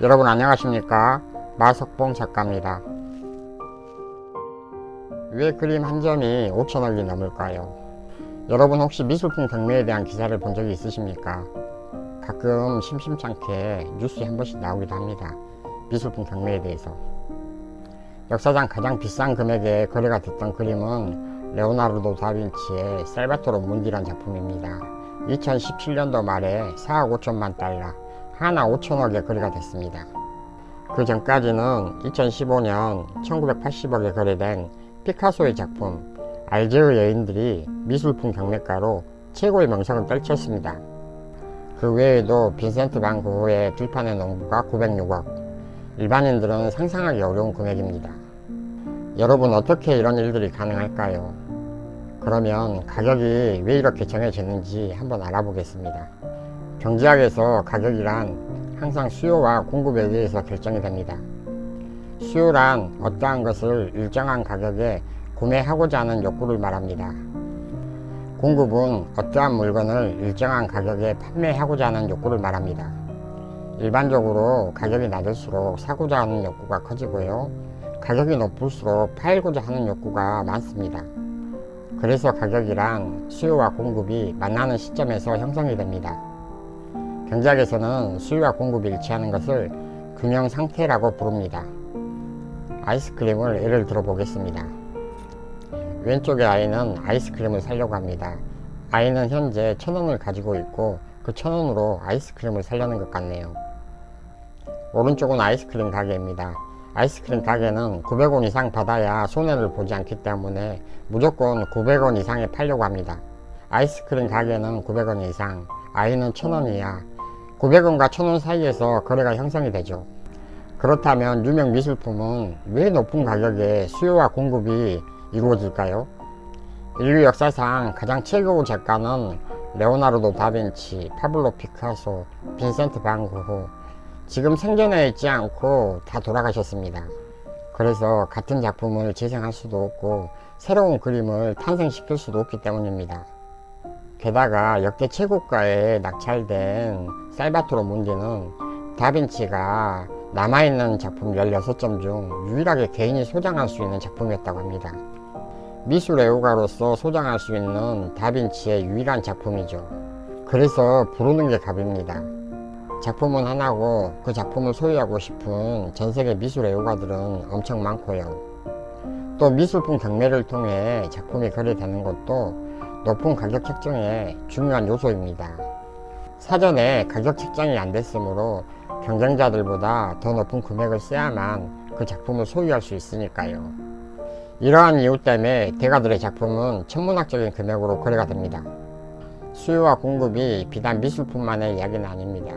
여러분 안녕하십니까? 마석봉 작가입니다. 왜 그림 한 점이 5천억이 넘을까요? 여러분 혹시 미술품 경매에 대한 기사를 본 적이 있으십니까? 가끔 심심찮게 뉴스에 한 번씩 나오기도 합니다. 미술품 경매에 대해서. 역사상 가장 비싼 금액에 거래가 됐던 그림은 레오나르도 다빈치의 살바토르 문디란 작품입니다. 2017년도 말에 4억 5천만 달러, 하나 5천억에 거래가 됐습니다. 그 전까지는 2015년 1980억에 거래된 피카소의 작품 알제르 여인들이 미술품 경매가로 최고의 명성을 떨쳤습니다. 그 외에도 빈센트 반 고흐의 들판의 농부가 906억, 일반인들은 상상하기 어려운 금액입니다. 여러분 어떻게 이런 일들이 가능할까요? 그러면 가격이 왜 이렇게 정해졌는지 한번 알아보겠습니다. 경제학에서 가격이란 항상 수요와 공급에 의해서 결정이 됩니다. 수요란 어떠한 것을 일정한 가격에 구매하고자 하는 욕구를 말합니다. 공급은 어떠한 물건을 일정한 가격에 판매하고자 하는 욕구를 말합니다. 일반적으로 가격이 낮을수록 사고자 하는 욕구가 커지고요. 가격이 높을수록 팔고자 하는 욕구가 많습니다. 그래서 가격이란 수요와 공급이 만나는 시점에서 형성이 됩니다. 경제학에서는 수요와 공급이 일치하는 것을 균형 상태라고 부릅니다. 아이스크림을 예를 들어 보겠습니다. 왼쪽의 아이는 아이스크림을 사려고 합니다. 아이는 현재 1,000원을 가지고 있고 그 1,000원으로 아이스크림을 사려는 것 같네요. 오른쪽은 아이스크림 가게입니다. 아이스크림 가게는 900원 이상 받아야 손해를 보지 않기 때문에 무조건 900원 이상에 팔려고 합니다. 아이스크림 가게는 900원 이상, 아이는 1,000원 이하, 900원과 1,000원 사이에서 거래가 형성이 되죠. 그렇다면 유명 미술품은 왜 높은 가격에 수요와 공급이 이루어질까요? 인류 역사상 가장 최고의 작가는 레오나르도 다빈치, 파블로 피카소, 빈센트 반 고흐, 지금 생전에 있지 않고 다 돌아가셨습니다. 그래서 같은 작품을 재생할 수도 없고 새로운 그림을 탄생시킬 수도 없기 때문입니다. 게다가 역대 최고가에 낙찰된 살바토르 문디는 다빈치가 남아있는 작품 16점 중 유일하게 개인이 소장할 수 있는 작품이었다고 합니다. 미술 애호가로서 소장할 수 있는 다빈치의 유일한 작품이죠. 그래서 부르는 게 값입니다. 작품은 하나고 그 작품을 소유하고 싶은 전세계 미술 애호가들은 엄청 많고요. 또 미술품 경매를 통해 작품이 거래되는 것도 높은 가격 책정의 중요한 요소입니다. 사전에 가격 책정이 안 됐으므로 경쟁자들보다 더 높은 금액을 써야만 그 작품을 소유할 수 있으니까요. 이러한 이유 때문에 대가들의 작품은 천문학적인 금액으로 거래가 됩니다. 수요와 공급이 비단 미술품만의 이야기는 아닙니다.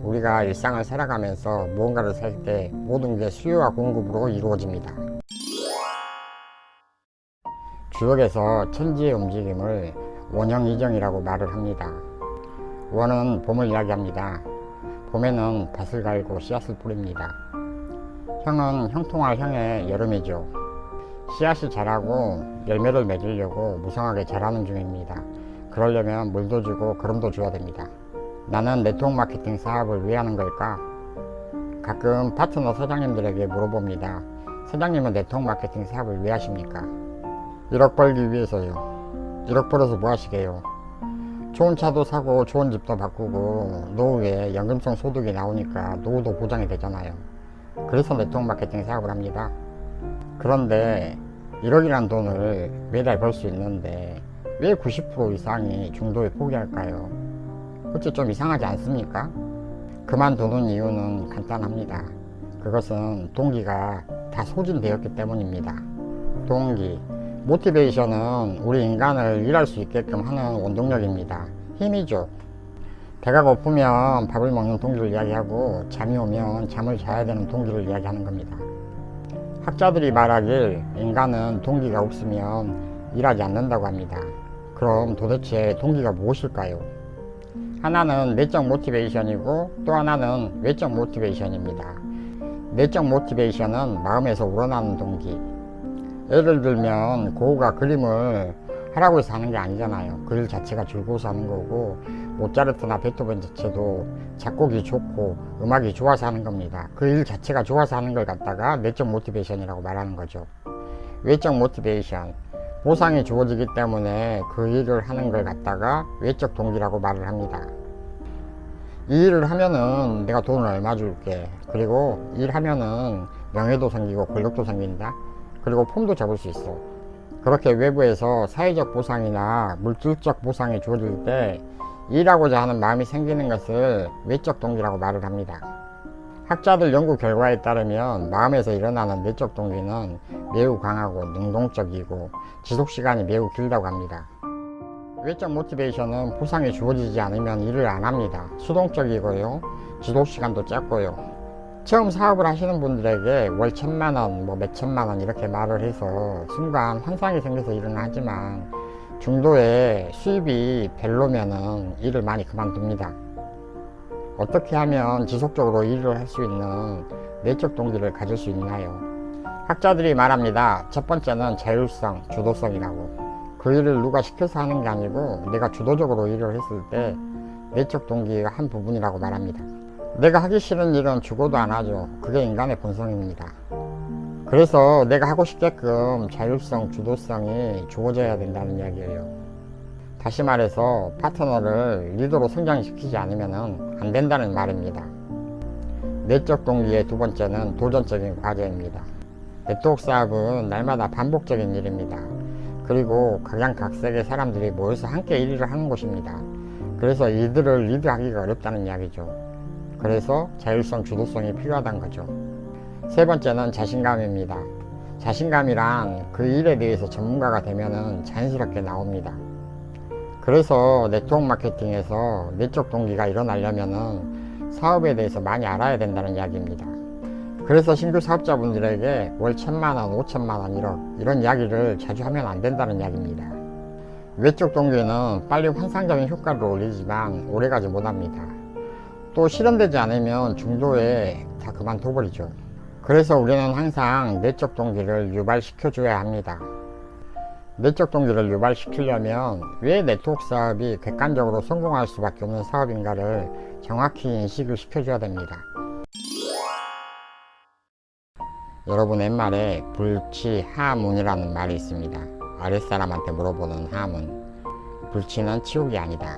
우리가 일상을 살아가면서 무언가를 살 때 모든 게 수요와 공급으로 이루어집니다. 주역에서 천지의 움직임을 원형이정이라고 말을 합니다. 원은 봄을 이야기합니다. 봄에는 밭을 갈고 씨앗을 뿌립니다. 형은 형통할 형의 여름이죠. 씨앗이 자라고 열매를 맺으려고 무성하게 자라는 중입니다. 그러려면 물도 주고 거름도 줘야 됩니다. 나는 네트워크 마케팅 사업을 왜 하는 걸까? 가끔 파트너 사장님들에게 물어봅니다. 사장님은 네트워크 마케팅 사업을 왜 하십니까? 1억 벌기 위해서요. 1억 벌어서 뭐 하시게요? 좋은 차도 사고 좋은 집도 바꾸고 노후에 연금성 소득이 나오니까 노후도 보장이 되잖아요. 그래서 네트워크 마케팅 사업을 합니다. 그런데 1억이란 돈을 매달 벌 수 있는데 왜 90% 이상이 중도에 포기할까요? 그치 좀 이상하지 않습니까? 그만두는 이유는 간단합니다. 그것은 동기가 다 소진되었기 때문입니다. 동기, 모티베이션은 우리 인간을 일할 수 있게끔 하는 원동력입니다. 힘이죠. 배가 고프면 밥을 먹는 동기를 이야기하고 잠이 오면 잠을 자야 되는 동기를 이야기하는 겁니다. 학자들이 말하길 인간은 동기가 없으면 일하지 않는다고 합니다. 그럼 도대체 동기가 무엇일까요? 하나는 내적 모티베이션이고 또 하나는 외적 모티베이션입니다. 내적 모티베이션은 마음에서 우러나는 동기. 예를 들면 고흐가 그림을 하라고 해서 하는 게 아니잖아요. 그 일 자체가 즐거워서 하는 거고 모차르트나 베토벤 자체도 작곡이 좋고 음악이 좋아서 하는 겁니다. 그 일 자체가 좋아서 하는 걸 갖다가 내적 모티베이션이라고 말하는 거죠. 외적 모티베이션, 보상이 주어지기 때문에 그 일을 하는 걸 갖다가 외적 동기라고 말을 합니다. 이 일을 하면은 내가 돈을 얼마 줄게, 그리고 일하면은 명예도 생기고 권력도 생긴다, 그리고 폼도 잡을 수 있어. 그렇게 외부에서 사회적 보상이나 물질적 보상이 주어질 때 일하고자 하는 마음이 생기는 것을 외적 동기라고 말을 합니다. 학자들 연구 결과에 따르면 마음에서 일어나는 내적 동기는 매우 강하고 능동적이고 지속시간이 매우 길다고 합니다. 외적 모티베이션은 보상이 주어지지 않으면 일을 안 합니다. 수동적이고요, 지속시간도 짧고요. 처음 사업을 하시는 분들에게 월 1,000만원, 몇천만원 이렇게 말을 해서 순간 환상이 생겨서 일은 하지만 중도에 수입이 별로면은 일을 많이 그만둡니다. 어떻게 하면 지속적으로 일을 할 수 있는 내적 동기를 가질 수 있나요? 학자들이 말합니다. 첫 번째는 자율성, 주도성이라고. 그 일을 누가 시켜서 하는 게 아니고 내가 주도적으로 일을 했을 때 내적 동기가 한 부분이라고 말합니다. 내가 하기 싫은 일은 죽어도 안 하죠. 그게 인간의 본성입니다. 그래서 내가 하고 싶게끔 자율성, 주도성이 주어져야 된다는 이야기예요. 다시 말해서 파트너를 리더로 성장시키지 않으면 안 된다는 말입니다. 내적 동기의 두 번째는 도전적인 과제입니다. 네트워크 사업은 날마다 반복적인 일입니다. 그리고 각양각색의 사람들이 모여서 함께 일을 하는 곳입니다. 그래서 이들을 리드하기가 어렵다는 이야기죠. 그래서 자율성, 주도성이 필요하다는 거죠. 세 번째는 자신감입니다. 자신감이란 그 일에 대해서 전문가가 되면은 자연스럽게 나옵니다. 그래서 네트워크 마케팅에서 내적 동기가 일어나려면은 사업에 대해서 많이 알아야 된다는 이야기입니다. 그래서 신규 사업자분들에게 월 1,000만원, 5,000만원, 1억 이런 이야기를 자주 하면 안 된다는 이야기입니다. 외적 동기는 빨리 환상적인 효과를 올리지만 오래가지 못합니다. 또 실현되지 않으면 중도에 다 그만둬버리죠. 그래서 우리는 항상 내적 동기를 유발시켜줘야 합니다. 내적 동기를 유발시키려면 왜 네트워크 사업이 객관적으로 성공할 수밖에 없는 사업인가를 정확히 인식을 시켜줘야 됩니다. 여러분, 옛말에 불치하문이라는 말이 있습니다. 아랫사람한테 물어보는 하문. 불치는 치욕이 아니다.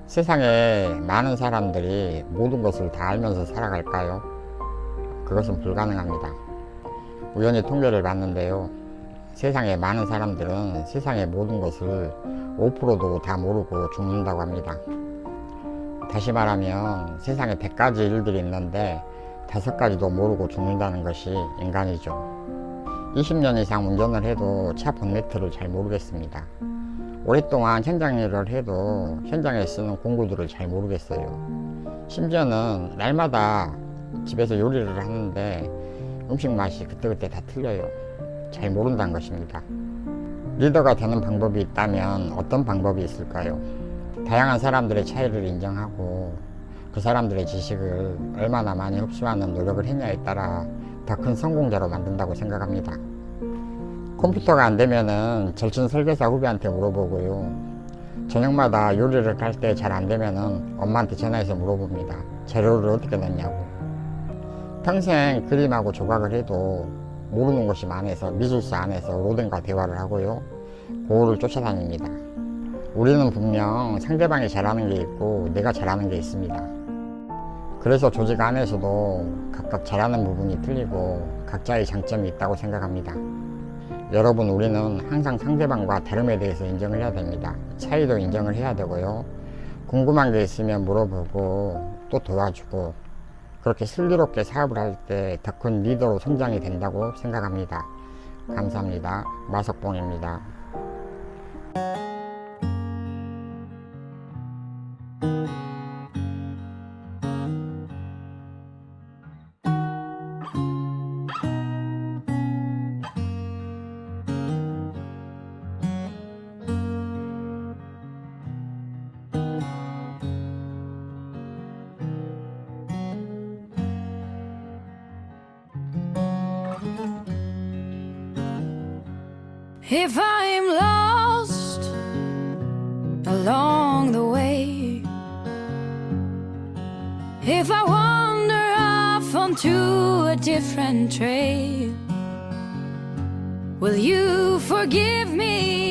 세상에 많은 사람들이 모든 것을 다 알면서 살아갈까요? 그것은 불가능합니다. 우연히 통계를 봤는데요, 세상에 많은 사람들은 세상의 모든 것을 5%도 다 모르고 죽는다고 합니다. 다시 말하면 세상에 100가지 일들이 있는데 5가지도 모르고 죽는다는 것이 인간이죠. 20년 이상 운전을 해도 차 본네트를 잘 모르겠습니다. 오랫동안 현장 일을 해도 현장에 쓰는 공구들을 잘 모르겠어요. 심지어는 날마다 집에서 요리를 하는데 음식 맛이 그때그때 다 틀려요. 잘 모른다는 것입니다. 리더가 되는 방법이 있다면 어떤 방법이 있을까요? 다양한 사람들의 차이를 인정하고 그 사람들의 지식을 얼마나 많이 흡수하는 노력을 했냐에 따라 더 큰 성공자로 만든다고 생각합니다. 컴퓨터가 안 되면은 절친 설계사 후배한테 물어보고요. 저녁마다 요리를 할 때 잘 안 되면은 엄마한테 전화해서 물어봅니다. 재료를 어떻게 넣냐고. 평생 그림하고 조각을 해도 모르는 것이 많아서 미술사 안에서 로덴과 대화를 하고요, 고흐를 쫓아다닙니다. 우리는 분명 상대방이 잘하는 게 있고 내가 잘하는 게 있습니다. 그래서 조직 안에서도 각각 잘하는 부분이 틀리고 각자의 장점이 있다고 생각합니다. 여러분, 우리는 항상 상대방과 다름에 대해서 인정을 해야 됩니다. 차이도 인정을 해야 되고요, 궁금한 게 있으면 물어보고 또 도와주고, 그렇게 슬기롭게 사업을 할 때 더 큰 리더로 성장이 된다고 생각합니다. 감사합니다. 마석봉입니다. If I'm lost along the way, If I wander off onto a different trail, will you forgive me?